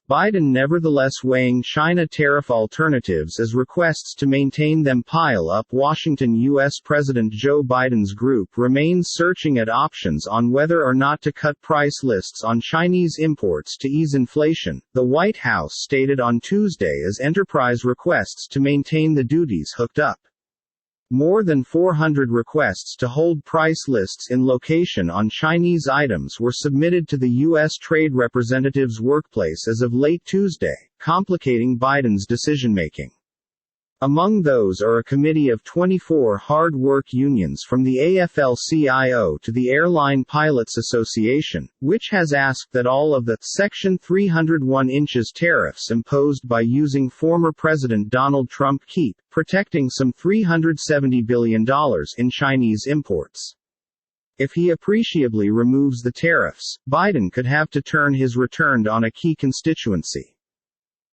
Biden nevertheless weighing China tariff alternatives as requests to maintain them pile up. Washington. U.S. President Joe Biden's group remains searching at options on whether or not to cut price lists on Chinese imports to ease inflation, the White House stated on Tuesday, as enterprise requests to maintain the duties hooked up. More than 400 requests to hold price lists in location on Chinese items were submitted to the U.S. Trade Representative's workplace as of late Tuesday, complicating Biden's decision-making. Among those are a committee of 24 hard-work unions from the AFL-CIO to the Airline Pilots Association, which has asked that all of the Section 301 inches tariffs imposed by using former President Donald Trump keep protecting some $370 billion in Chinese imports. If he appreciably removes the tariffs, Biden could have to turn his return on a key constituency.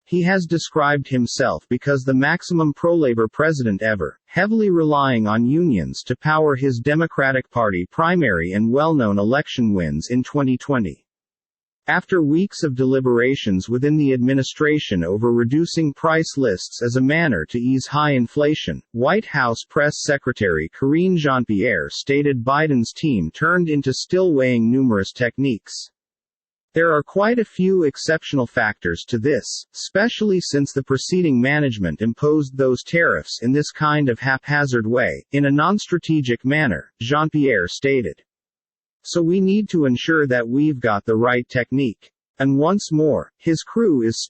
He has described himself because the maximum pro-labor president ever, heavily relying on unions to power his Democratic Party primary and well-known election wins in 2020. After weeks of deliberations within the administration over reducing price lists as a manner to ease high inflation, White House Press Secretary Karine Jean-Pierre stated Biden's team turned into still weighing numerous techniques. There are quite a few exceptional factors to this, especially since the preceding management imposed those tariffs in this kind of haphazard way, in a non-strategic manner, Jean-Pierre stated. So we need to ensure that we've got the right technique. And once more, his crew is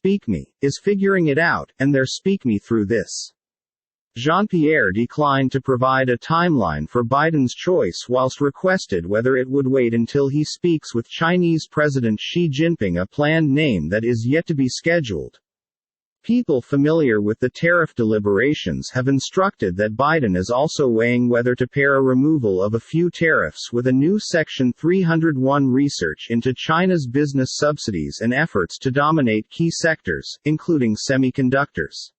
figuring it out, and they're through this. Jean-Pierre declined to provide a timeline for Biden's choice whilst requested whether it would wait until he speaks with Chinese President Xi Jinping, a planned name that is yet to be scheduled. People familiar with the tariff deliberations have instructed that Biden is also weighing whether to pair a removal of a few tariffs with a new Section 301 research into China's business subsidies and efforts to dominate key sectors, including semiconductors.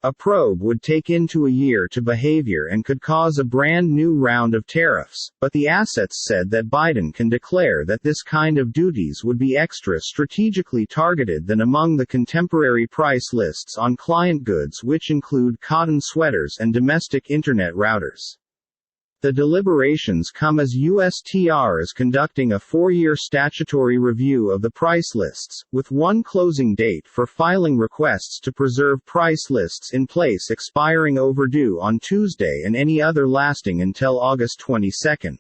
A probe would take into a year to behavior and could cause a brand new round of tariffs, but the assets said that Biden can declare that this kind of duties would be extra strategically targeted than among the contemporary price lists on client goods, which include cotton sweaters and domestic internet routers. The deliberations come as USTR is conducting a 4-year statutory review of the price lists, with one closing date for filing requests to preserve price lists in place expiring overdue on Tuesday and any other lasting until August 22.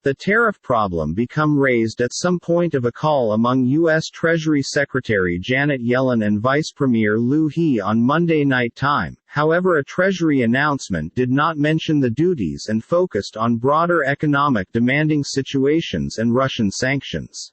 The tariff problem became raised at some point of a call among U.S. Treasury Secretary Janet Yellen and Vice Premier Liu He on Monday Night Time. However, a Treasury announcement did not mention the duties and focused on broader economic demanding situations and Russian sanctions.